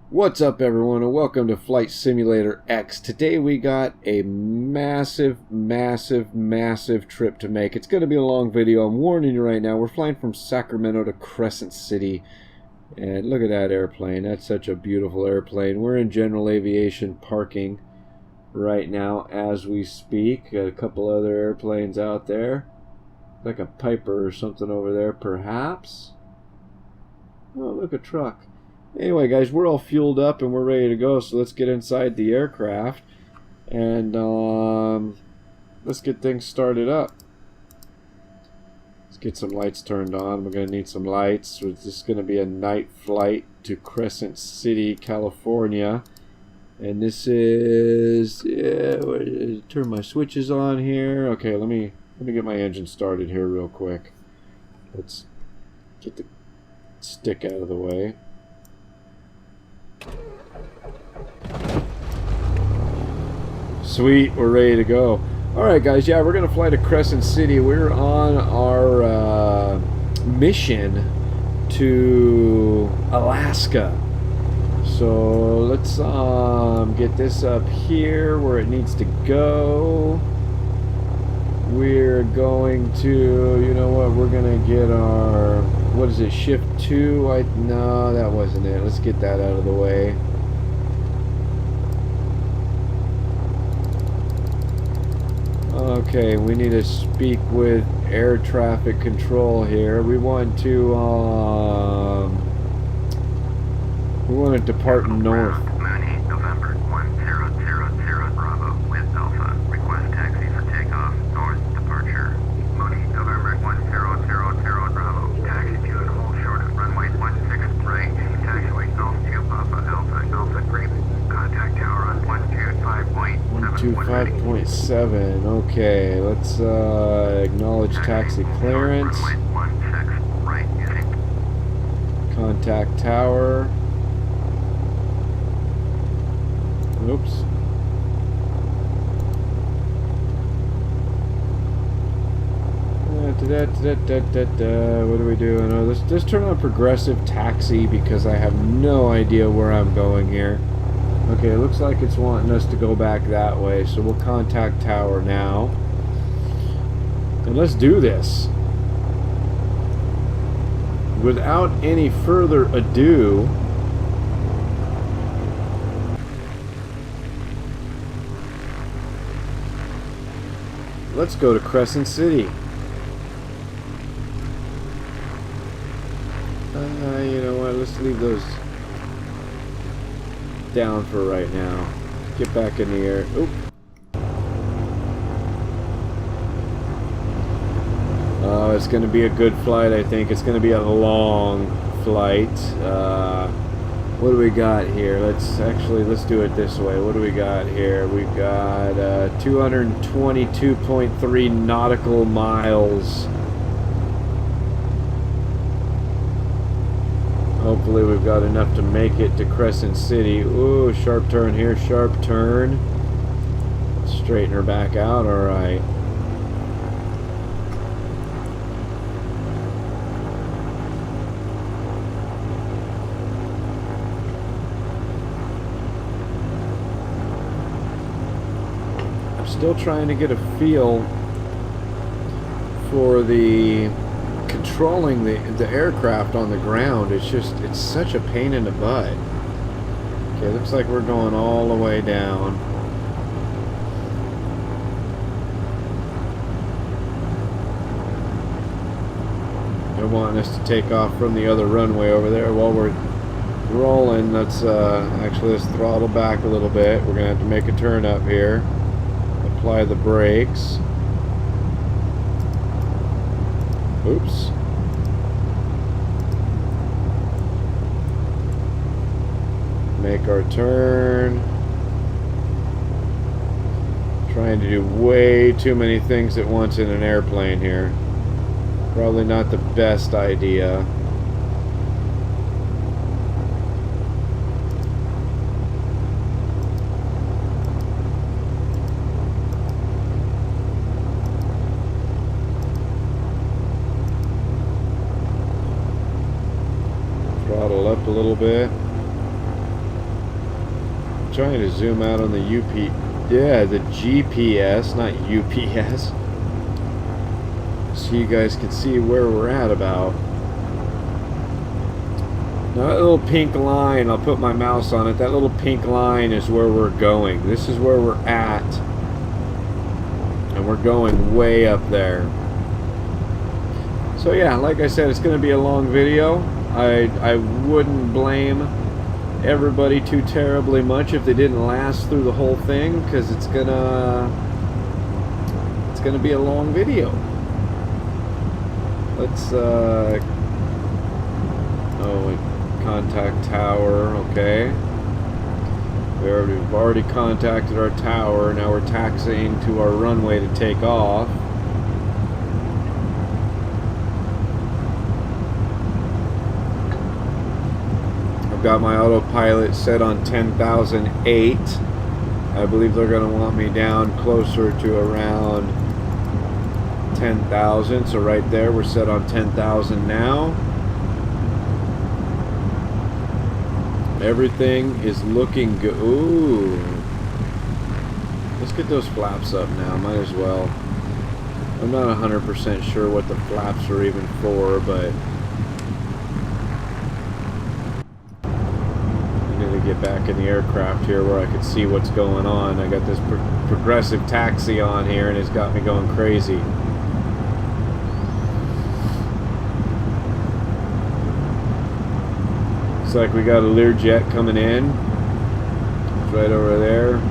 What's up, everyone, and welcome to Flight Simulator X. Today we got a massive trip to make. It's going to be a long video. I'm warning you right now. We're flying from Sacramento to Crescent City. And look at that airplane. That's such a beautiful airplane. We're in general aviation parking right now as we speak. Got a couple other airplanes out there. Like a Piper or something over there, perhaps. Oh, look, a truck. Anyway, guys, we're all fueled up and we're ready to go, so let's get inside the aircraft and let's get things started up. Let's get some lights turned on. We're going to need some lights. This is going to be a night flight to Crescent City, California. And this is... turn my switches on here. Okay, let me get my engine started here real quick. Let's get the stick out of the way. Sweet, we're ready to go. Alright, guys, yeah, we're gonna fly to Crescent City. We're on our mission to Alaska. So let's get this up here where it needs to go. We're going to, you know what, we're gonna get our, what is it, shift 2? No, that wasn't it. Let's get that out of the way. Okay, we need to speak with air traffic control here. We want to depart north. November 1000 Bravo with Alpha. Request taxi for takeoff. North departure. Mooney, November 1000 Bravo. Taxi to and hold short of runway 16 right. Taxiway Golf 2 Papa Alpha. Alpha 3. Contact tower on 125.7. 125.7. Okay, let's acknowledge taxi clearance. Contact tower. Oops. What are we doing? Oh, let's turn on progressive taxi because I have no idea where I'm going here. Okay, it looks like it's wanting us to go back that way, so we'll contact tower now. And let's do this. Without any further ado, let's go to Crescent City. You know what, let's leave those down for right now. Get back in the air. Oop. Oh, it's going to be a good flight, I think. It's going to be a long flight. What do we got here? Let's do it this way. What do we got here? We've got 222.3 nautical miles. Hopefully we've got enough to make it to Crescent City. Ooh, sharp turn here, sharp turn. Straighten her back out, alright. I'm still trying to get a feel for the controlling the aircraft on the ground. It's such a pain in the butt. Okay, looks like we're going all the way down. They're wanting us to take off from the other runway over there while we're rolling. Let's throttle back a little bit. We're gonna have to make a turn up here. Apply the brakes. Oops. Make our turn. Trying to do way too many things at once in an airplane here. Probably not the best idea. Throttle up a little bit. trying to zoom out on the the GPS, not UPS. So you guys can see where we're at about. Now that little pink line, I'll put my mouse on it, that little pink line is where we're going. This is where we're at. And we're going way up there. So yeah, like I said, it's going to be a long video. I wouldn't blame everybody too terribly much if they didn't last through the whole thing, because it's gonna be a long video. Let's contact tower. Okay, we've already contacted our tower. Now we're taxiing to our runway to take off. I've got my autopilot set on 10,008. I believe they're going to want me down closer to around 10,000. So right there, we're set on 10,000 now. Everything is looking good. Ooh. Let's get those flaps up now. Might as well. I'm not 100% sure what the flaps are even for, but get back in the aircraft here where I could see what's going on. I got this progressive taxi on here and it's got me going crazy. Looks like we got a Learjet coming in. It's right over there.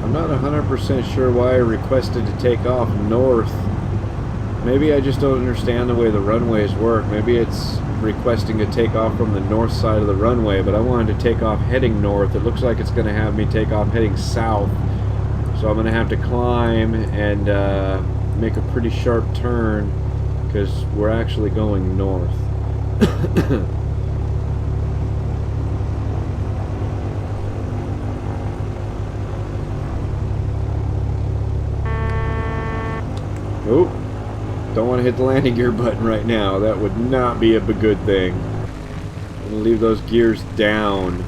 I'm not 100% sure why I requested to take off north. Maybe I just don't understand the way the runways work. Maybe it's requesting to take off from the north side of the runway, but I wanted to take off heading north. It looks like it's going to have me take off heading south. So I'm going to have to climb and make a pretty sharp turn because we're actually going north. Oop. Don't want to hit the landing gear button right now. That would not be a good thing. I'm going to leave those gears down.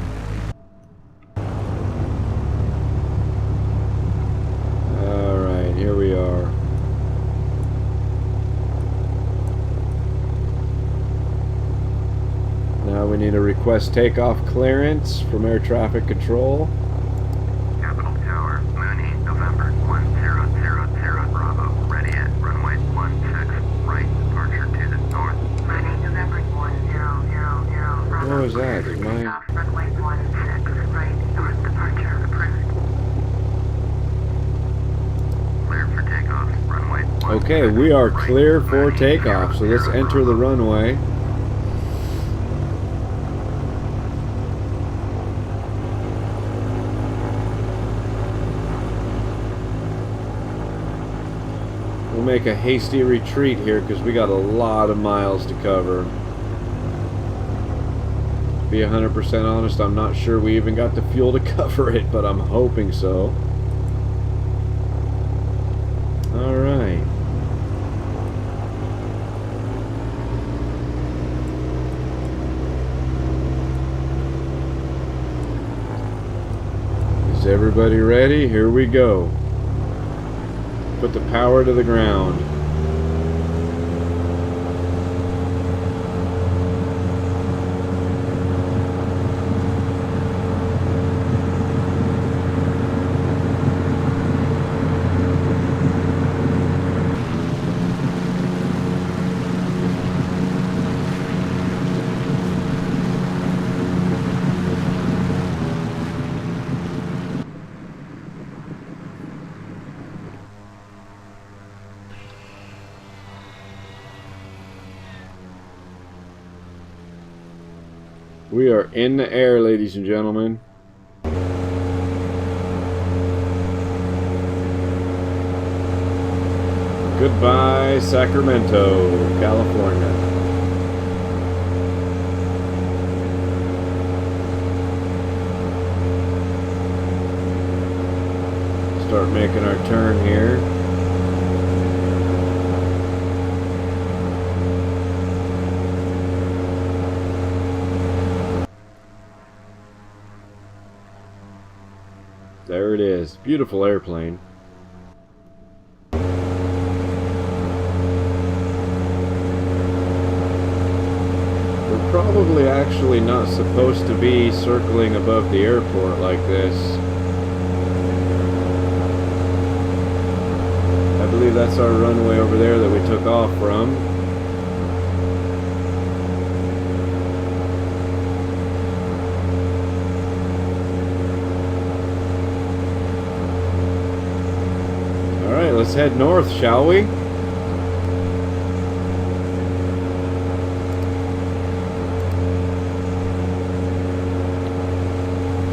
Alright, here we are. Now we need to request takeoff clearance from air traffic control. Capital Tower, Mooney, November 1000 Bravo, ready at runway 16, right, departure to the north. Mooney, November 1000 Bravo. What was that? Is my... Runway 16, right, north, departure approved. Clear for takeoff, runway 16. Okay, we are clear for takeoff, so let's enter the runway. We'll make a hasty retreat here because we got a lot of miles to cover. To be 100% honest, I'm not sure we even got the fuel to cover it, but I'm hoping so. Alright. Is everybody ready? Here we go. Put the power to the ground. We are in the air, ladies and gentlemen. Goodbye, Sacramento, California. start making our turn here. There it is. Beautiful airplane. We're probably actually not supposed to be circling above the airport like this. I believe that's our runway over there that we took off from. Alright, let's head north, shall we?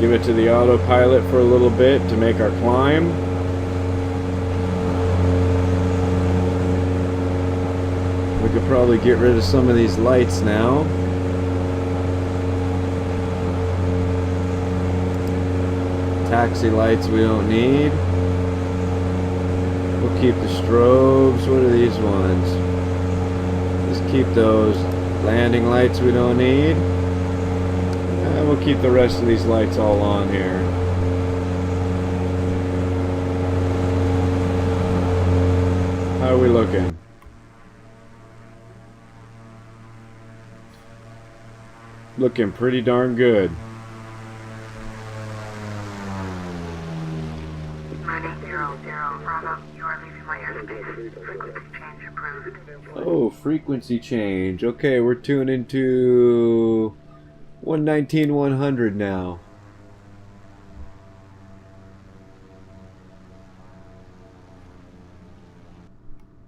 Give it to the autopilot for a little bit to make our climb. We could probably get rid of some of these lights now. Taxi lights we don't need. We'll keep the strobes. What are these ones? Just keep those. Landing lights we don't need. And we'll keep the rest of these lights all on here. How are we looking? Looking pretty darn good. Bravo, you are leaving my airspace. Frequency change approved. Oh, frequency change. Okay, we're tuning to 119-100 now.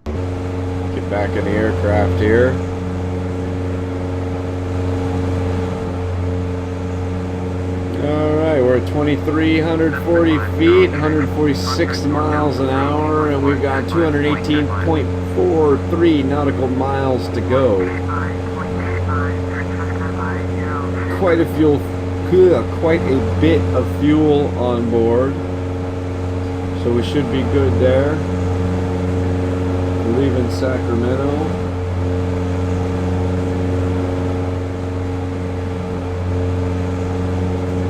Get back in the aircraft here. Alright, we're at 2,340 feet, 146 miles an hour, and we've got 218.43 nautical miles to go. Quite a bit of fuel on board, so we should be good there. We're leaving Sacramento.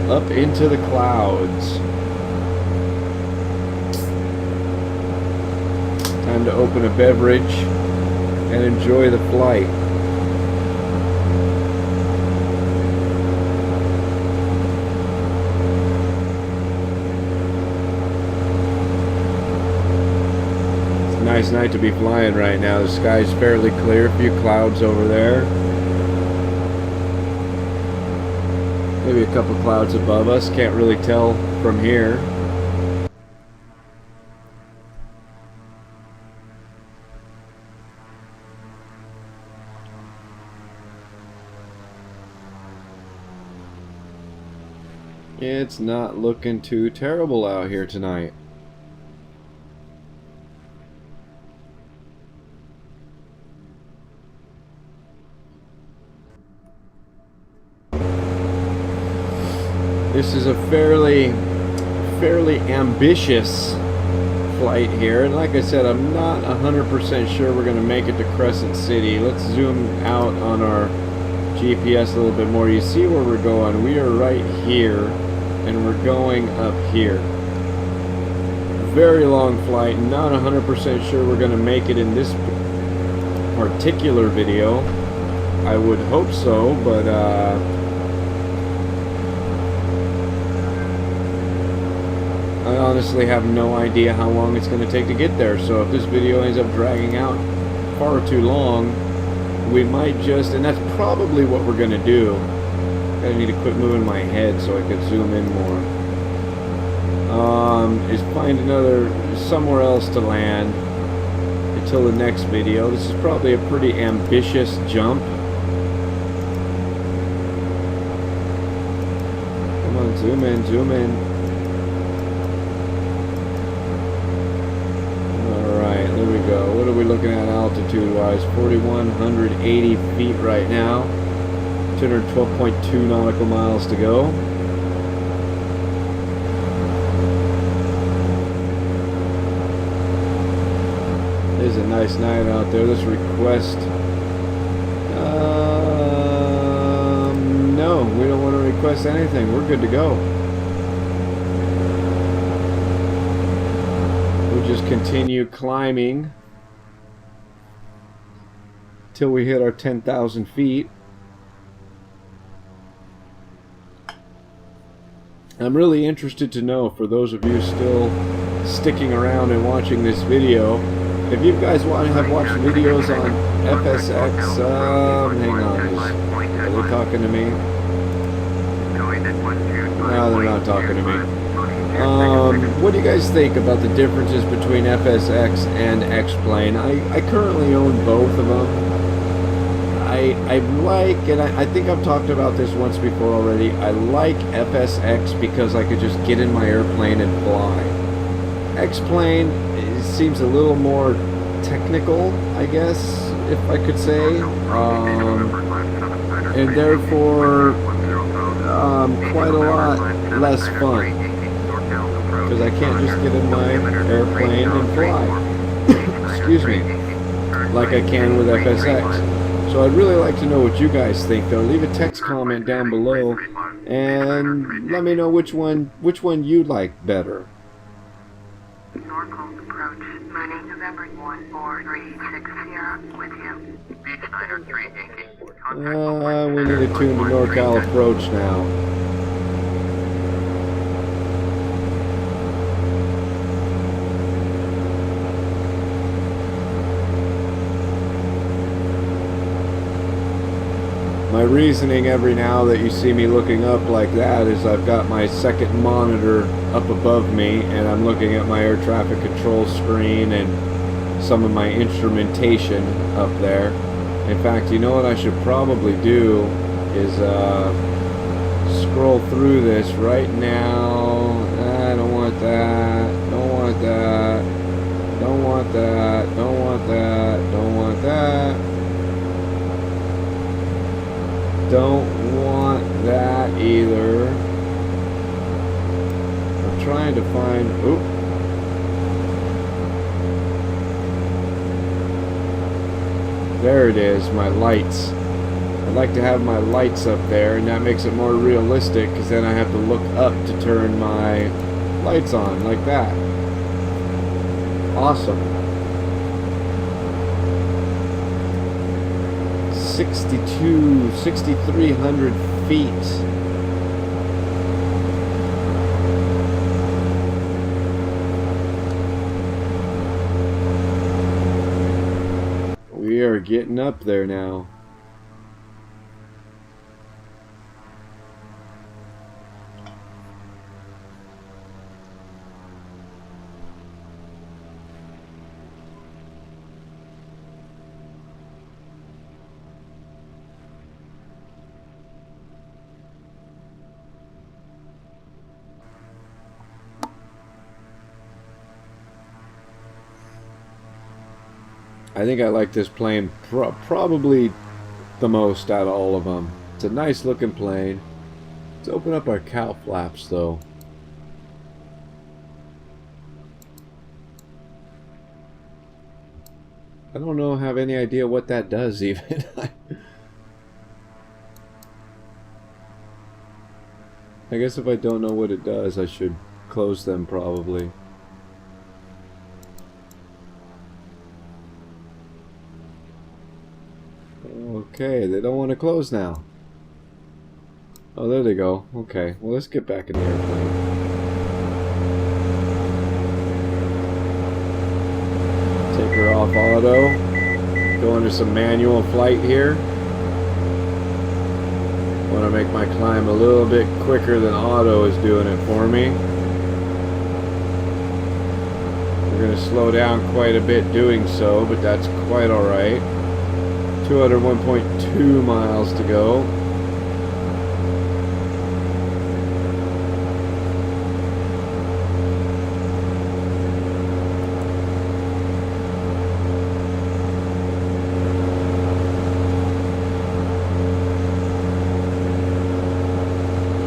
Up into the clouds. Time to open a beverage and enjoy the flight. It's a nice night to be flying right now. The sky's fairly clear, a few clouds over there. Maybe a couple clouds above us, can't really tell from here. It's not looking too terrible out here tonight. This is a fairly ambitious flight here, and like I said, I'm not 100% sure we're going to make it to Crescent City. Let's zoom out on our GPS a little bit more. You see where we're going. We are right here, and we're going up here. Very long flight, not 100% sure we're going to make it in this particular video. I would hope so, but I honestly have no idea how long it's going to take to get there, so if this video ends up dragging out far too long, we might just, and that's probably what we're going to do. I need to quit moving my head so I could zoom in more. Is find somewhere else to land until the next video. This is probably a pretty ambitious jump. Come on, zoom in, zoom in. There we go. What are we looking at altitude-wise? 4,180 feet right now. 212.2 nautical miles to go. nice night out there. Let's request. No, we don't want to request anything. We're good to go. We'll just continue climbing till we hit our 10,000 feet. I'm really interested to know, for those of you still sticking around and watching this video, if you guys have watched videos on FSX, hang on, are they talking to me? No, they're not talking to me. What do you guys think about the differences between FSX and X-Plane? I currently own both of them. I like, and I think I've talked about this once before already, I like FSX because I could just get in my airplane and fly. X-Plane seems a little more technical, I guess, if I could say, and therefore quite a lot less fun, because I can't just get in my airplane and fly, excuse me, like I can with FSX. So I'd really like to know what you guys think, though. Leave a text comment down below and let me know which one you like better. Norfolk approach, Money, November 14360 with you. Beach 903 We need to tune to NorCal approach now. My reasoning every now that you see me looking up like that is I've got my second monitor up above me and I'm looking at my air traffic control screen and some of my instrumentation up there. In fact, you know what I should probably do is scroll through this right now. I don't want that, don't want that, don't want that, don't want that, don't want that. Don't want that either. I'm trying to find. Oop. There it is, my lights. I'd like to have my lights up there, and that makes it more realistic, because then I have to look up to turn my lights on, like that. Awesome. 6,300 feet. We are getting up there now. I think I like this plane probably the most out of all of them. It's a nice looking plane. Let's open up our cow flaps though. I don't know, have any idea what that does even. I guess if I don't know what it does, I should close them probably. Okay, they don't want to close now. Oh, there they go. Okay, well, let's get back in the airplane. Take her off auto. Go into some manual flight here. Want to make my climb a little bit quicker than auto is doing it for me. We're going to slow down quite a bit doing so, but that's quite alright. 201.2 miles to go.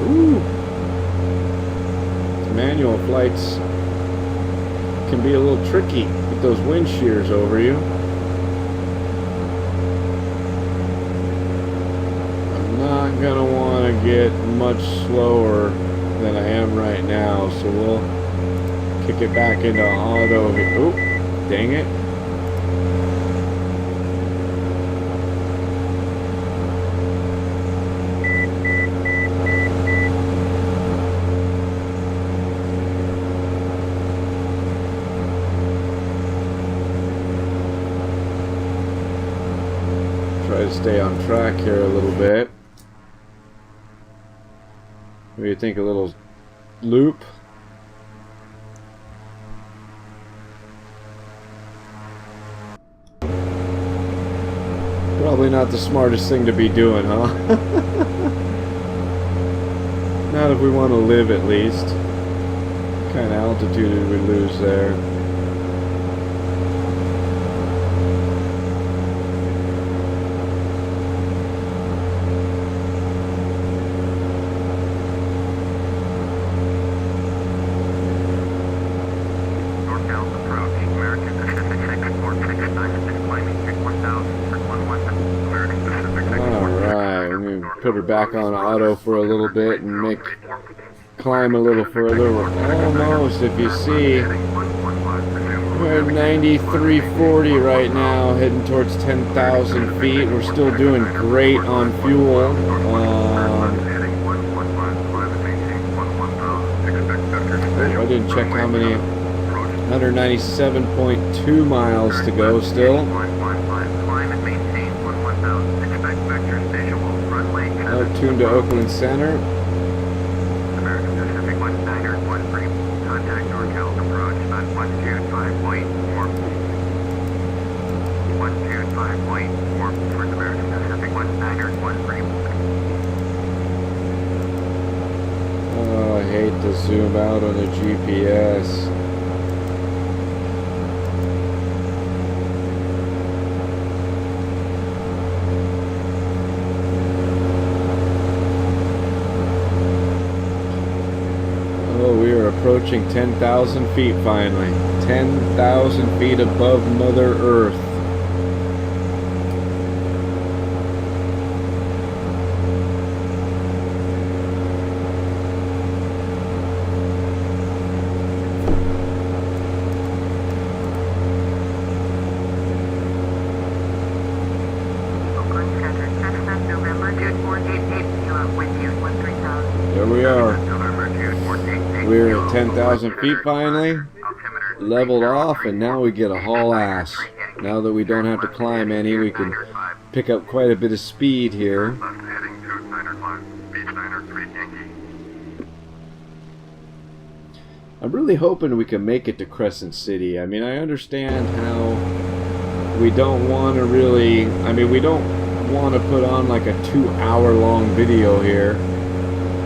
Ooh. Manual flights can be a little tricky with those wind shears over you. I'm not gonna want to get much slower than I am right now, so we'll kick it back into auto. Oh, dang it. Try to stay on track here a little bit. What do you think, a little loop? Probably not the smartest thing to be doing, huh? Not if we want to live, at least. What kind of altitude did we lose there? Put her back on auto for a little bit and climb a little further. We're almost, if you see, we're at 9340 right now, heading towards 10,000 feet. We're still doing great on fuel. I didn't check how many. 197.2 miles to go still. Tuned to Oakland Center. American Pacific 19er, 13. Contact NorCal approach at 125.4. 125.4 for the American Pacific 19er, 13. Oh, I hate to zoom out on the GPS. Approaching 10,000 feet finally. 10,000 feet above Mother Earth. There we are. We're at 10,000 feet finally, leveled off, and now we get a haul ass. Now that we don't have to climb any, we can pick up quite a bit of speed here. I'm really hoping we can make it to Crescent City. I mean, I understand how we don't want to really, we don't want to put on like a 2-hour long video here.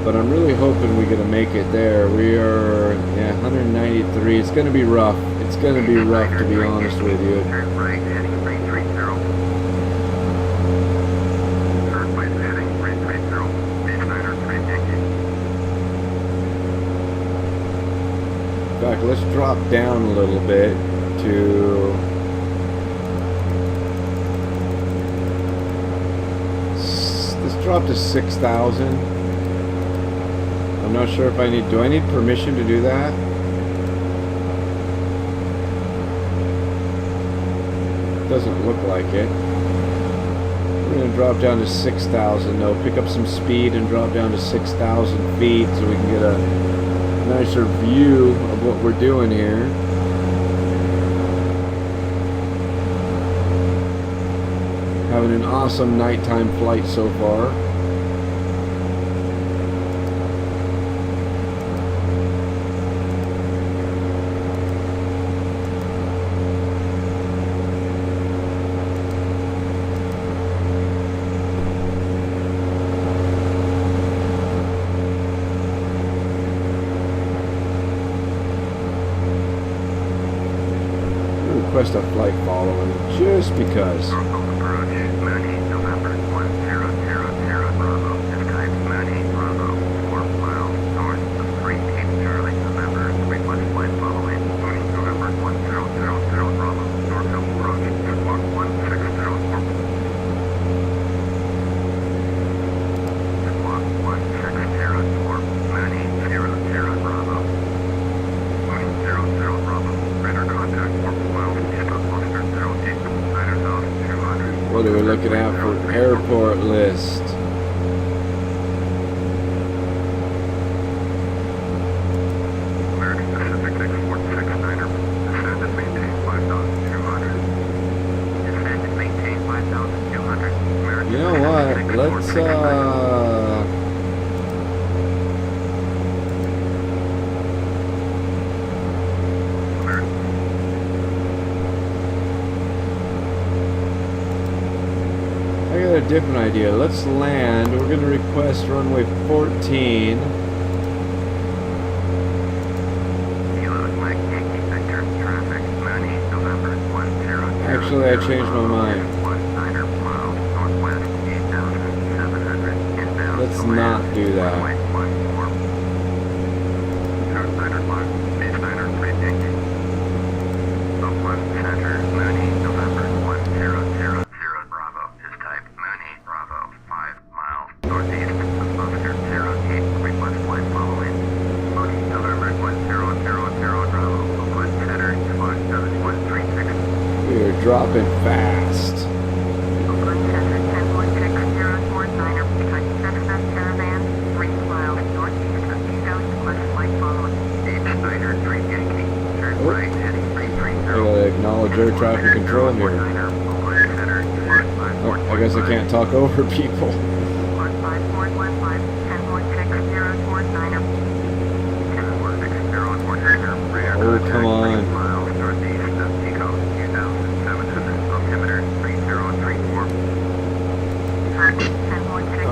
But I'm really hoping we're going to make it there. We are, 193. It's going to be rough. It's going to be rough, to be honest with you. In fact, let's drop down a little bit to... Let's drop to 6,000. I'm not sure if do I need permission to do that? Doesn't look like it. We're going to drop down to 6,000 though, pick up some speed and drop down to 6,000 feet so we can get a nicer view of what we're doing here. Having an awesome nighttime flight so far. Request a flight following just because. airport list. American Pacific 6469er, descend and maintain 5,200. Descend and maintain 5,200. American You know what? Pacific Let's 6469er. I got a different idea. Let's land. We're gonna request runway 14. Actually, I changed my mind. Let's not do that. We are dropping fast. I gotta acknowledge air traffic control here. Oh, I guess I can't talk over people. Oh, come on.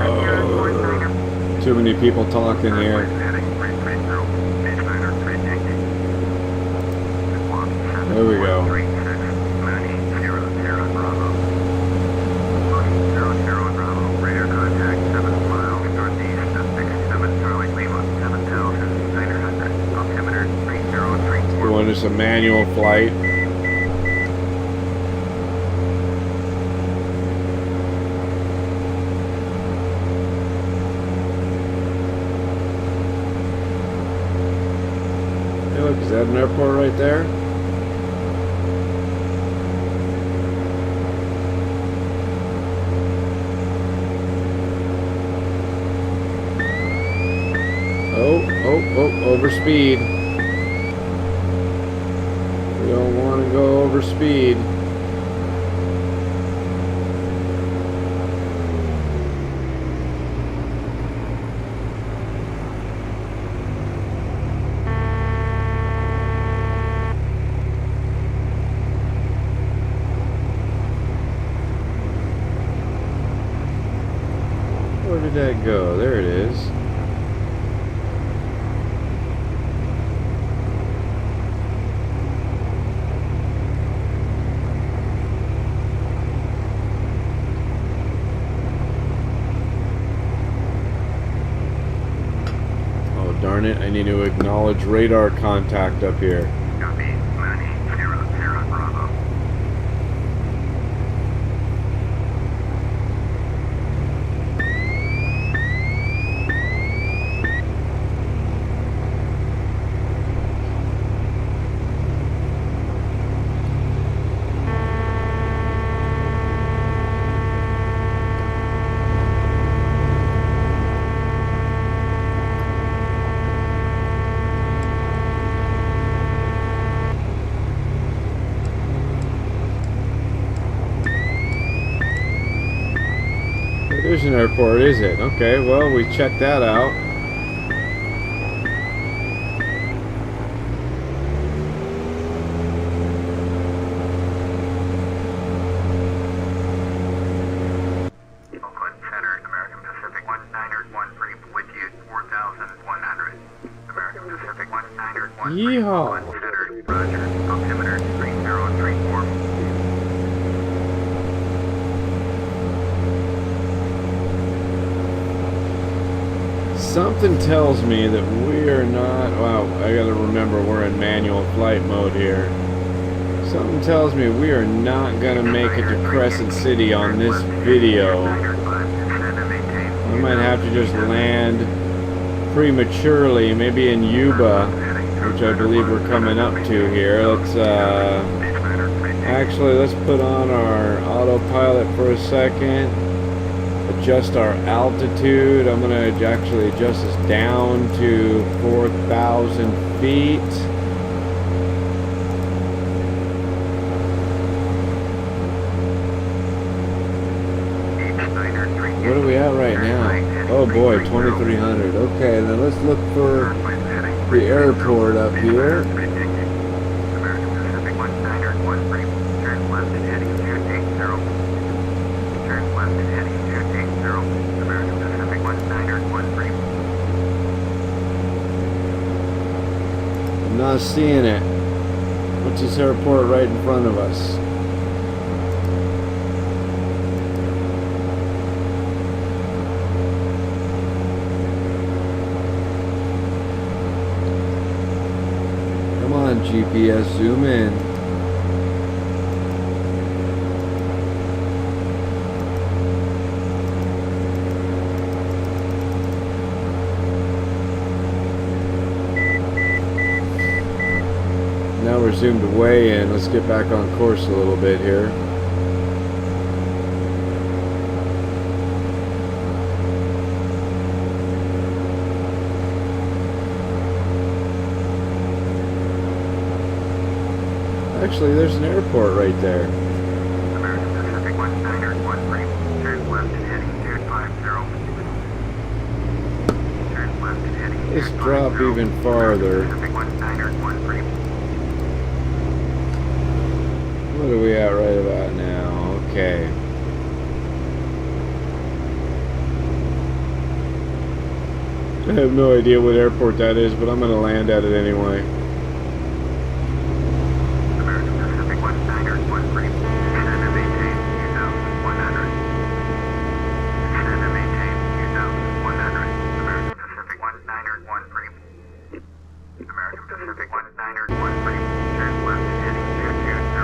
Oh, too many people talking here. There we go. Going to some manual flight. Hey, look, is that an airport right there? Oh, over speed. We don't want to go over speed. Where did that go? There it is. Darn it, I need to acknowledge radar contact up here. Copy, Mooney, 00 Bravo. There's an airport, is it? Okay, well, we checked that out. Oakland Center, American Pacific 1913 with you, 4,100. American Pacific 1913. Yeehaw! Oakland Center, Roger. Altimeter 3034. Something tells me that we are not... Wow, I gotta remember we're in manual flight mode here. Something tells me we are not gonna make it to Crescent City on this video. I might have to just land prematurely, maybe in Yuba, which I believe we're coming up to here. Let's, actually, let's put on our autopilot for a second. adjust our altitude. I'm going to actually adjust this down to 4,000 feet. What are we at right now? Oh boy, 2,300. Okay, then let's look for the airport up here. I'm not seeing it. What's this airport right in front of us? Come on, GPS, zoom in. Now we're zoomed way in. Let's get back on course a little bit here. Actually, there's an airport right there. American Pacific 1913, turn left and heading 050. Turn left and heading 050. Let's drop even farther. Pacific 1913. What are we at right about now? Okay. I have no idea what airport that is, but I'm going to land at it anyway. American Pacific 1913. Extend and maintain 2,100. Extend and maintain 2,100. American Pacific 1913. American Pacific 1913. Turn left and heading 220. Turn left and heading 220.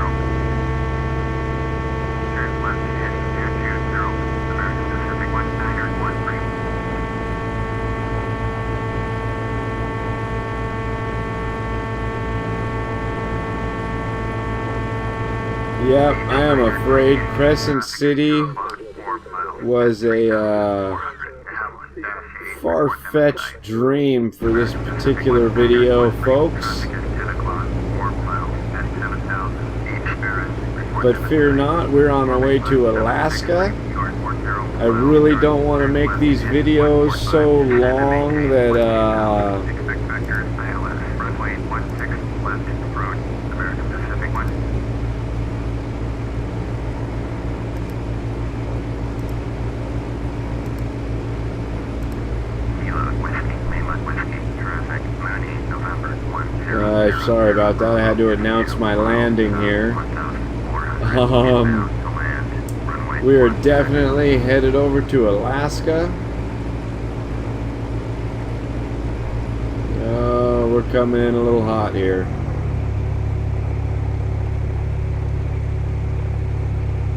American Pacific 1913. Yep, I am afraid Crescent City was a far-fetched dream for this particular video, folks. But fear not, we're on our way to Alaska. I really don't want to make these videos so long that sorry about that. I had to announce my landing here. We are definitely headed over to Alaska. We're coming in a little hot here.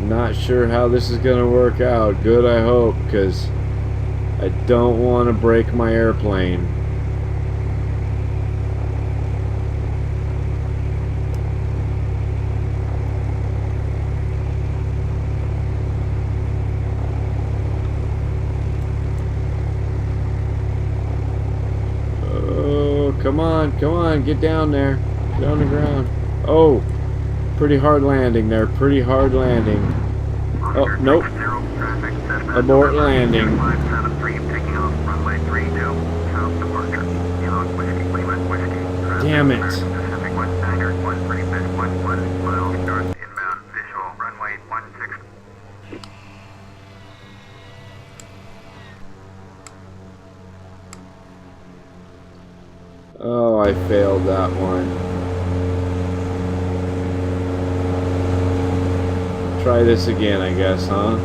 Not sure how this is going to work out. Good, I hope, because I don't want to break my airplane. Come on, get down there. Get on the ground. Oh, pretty hard landing there, pretty hard landing. Oh, nope. Abort landing. Damn it. Oh, I failed that one. Try this again, I guess, huh?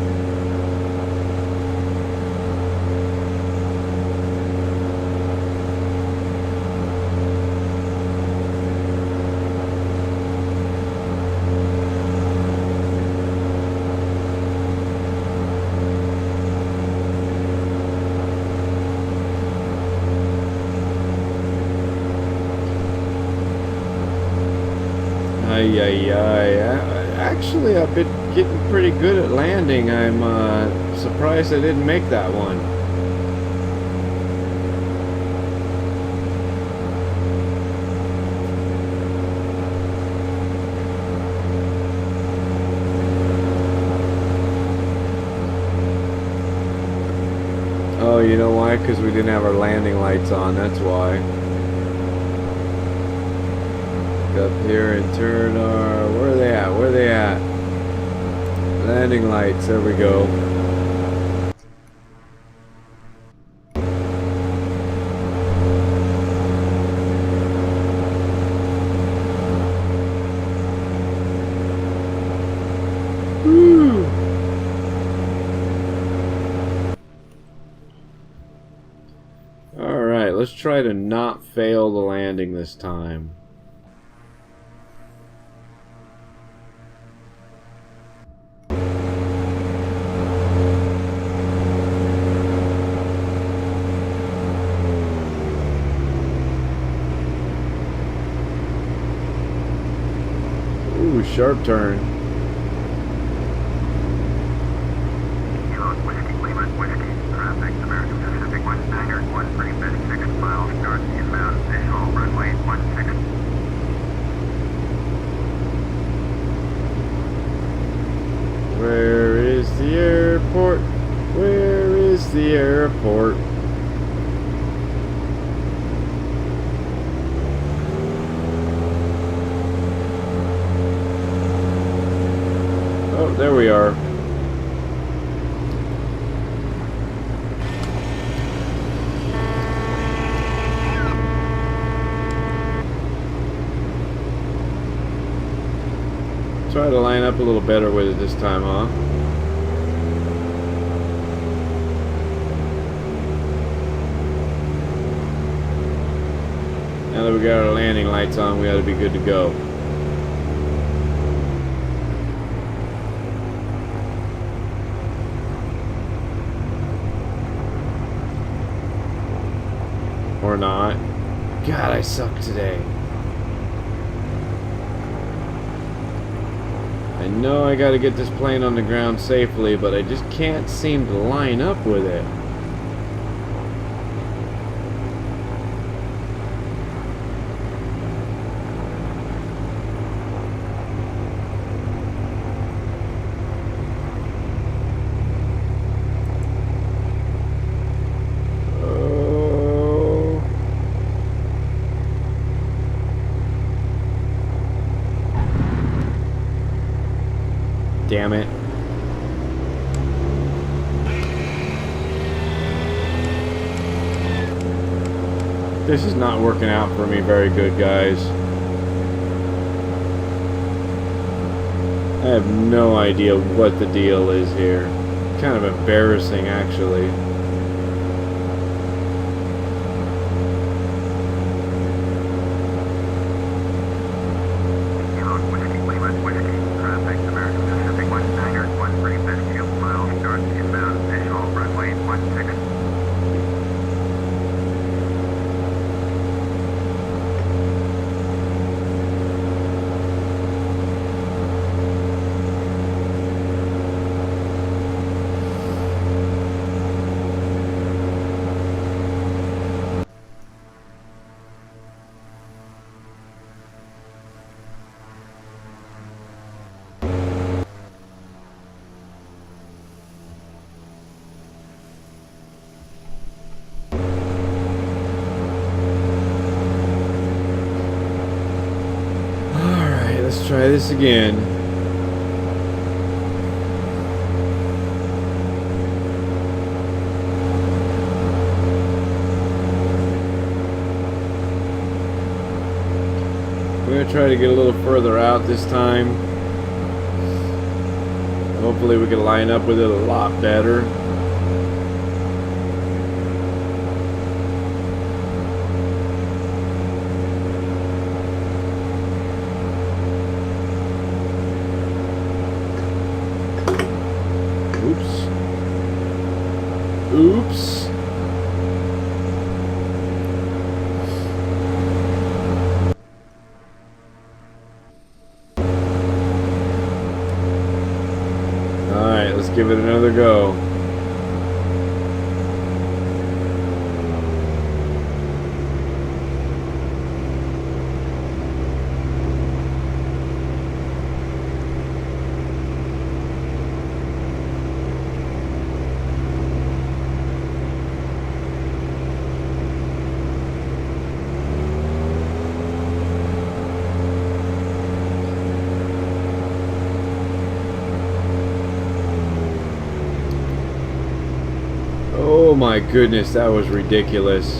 Actually, I've been getting pretty good at landing. I'm surprised I didn't make that one. Oh, you know why? Because we didn't have our landing lights on, that's why. Up here and turn our... Where are they at? Where are they at? Landing lights, there we go. Woo! Alright, let's try to not fail the landing this time. Ooh, sharp turn. Whiskey, Lima, Whiskey, traffic, American Pacific 1901, pretty best 6 miles north inbound, visual runway 16. Where is the airport? Where is the airport? Oh, there we are. Try to line up a little better with it this time, huh? Now that we got our landing lights on, we ought to be good to go. Or not. God, I suck today. I know I gotta get this plane on the ground safely, but I just can't seem to line up with it. Damn it. This is not working out for me very good, guys. I have no idea what the deal is here. Kind of embarrassing, actually. Let's try this again. We're going to try to get a little further out this time. Hopefully we can line up with it a lot better. Oops. Alright, let's give it another go. my goodness, that was ridiculous.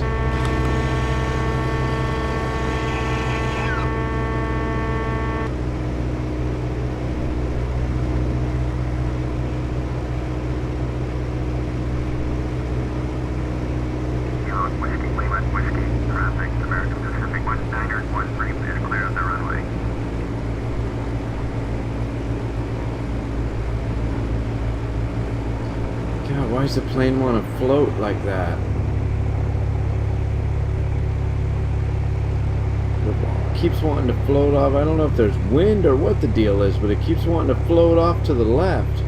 Whiskey, Lima, Whiskey, traffic, American Pacific 1913 is clear of the runway. God, why does the plane want to float like that? It keeps wanting to float off. I don't know if there's wind or what the deal is, but it keeps wanting to float off to the left.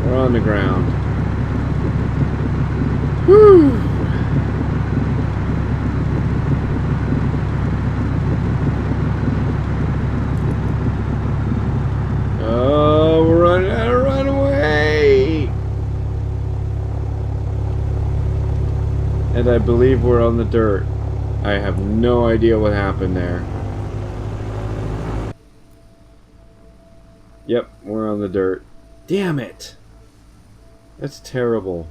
We're on the ground. Whew! Oh, we're running out of runway! And I believe we're on the dirt. I have no idea what happened there. Yep, we're on the dirt. Damn it! That's terrible.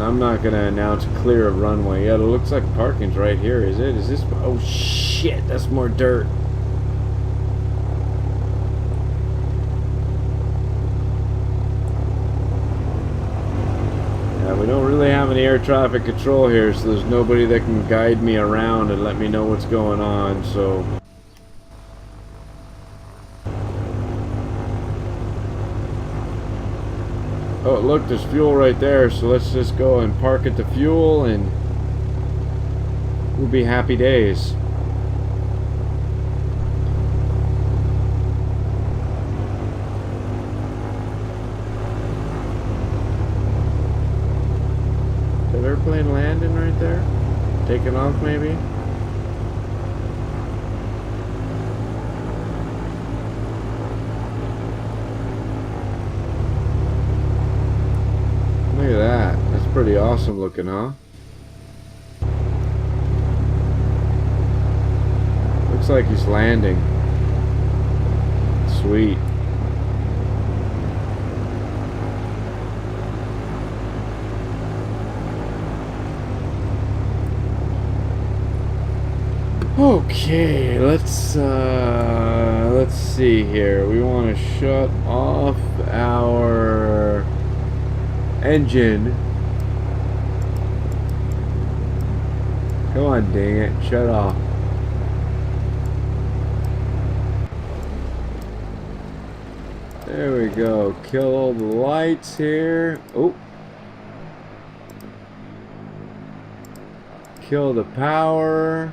I'm not gonna announce clear of runway yet. It looks like parking's right here. Is it? Is this? Oh shit! That's more dirt. Yeah, we don't really have any air traffic control here, so there's nobody that can guide me around and let me know what's going on. So. Oh, look, there's fuel right there, so let's just go and park at the fuel and we'll be happy days. Is that airplane landing right there? Taking off maybe? Look at that. That's pretty awesome looking, huh? Looks like he's landing. Sweet. Okay, let's see here. We want to shut off our engine. Come on, dang it. Shut off. There we go. Kill all the lights here. Oh. Kill the power.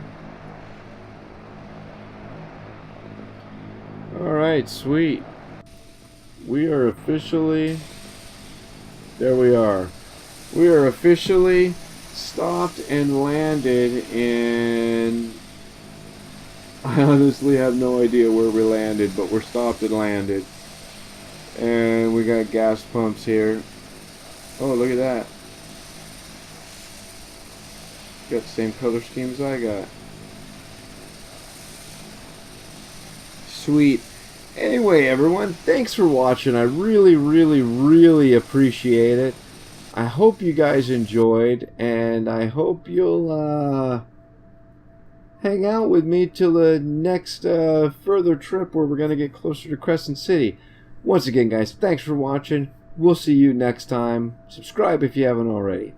Alright, sweet. We are officially... There we are. We are officially stopped and landed in... I honestly have no idea where we landed, but we're stopped and landed. And we got gas pumps here. Oh, look at that. Got the same color scheme as I got. Sweet. Anyway, everyone, thanks for watching. I really appreciate it. I hope you guys enjoyed, and I hope you'll hang out with me till the next further trip where we're going to get closer to Crescent City. Once again, guys, thanks for watching. We'll see you next time. Subscribe if you haven't already.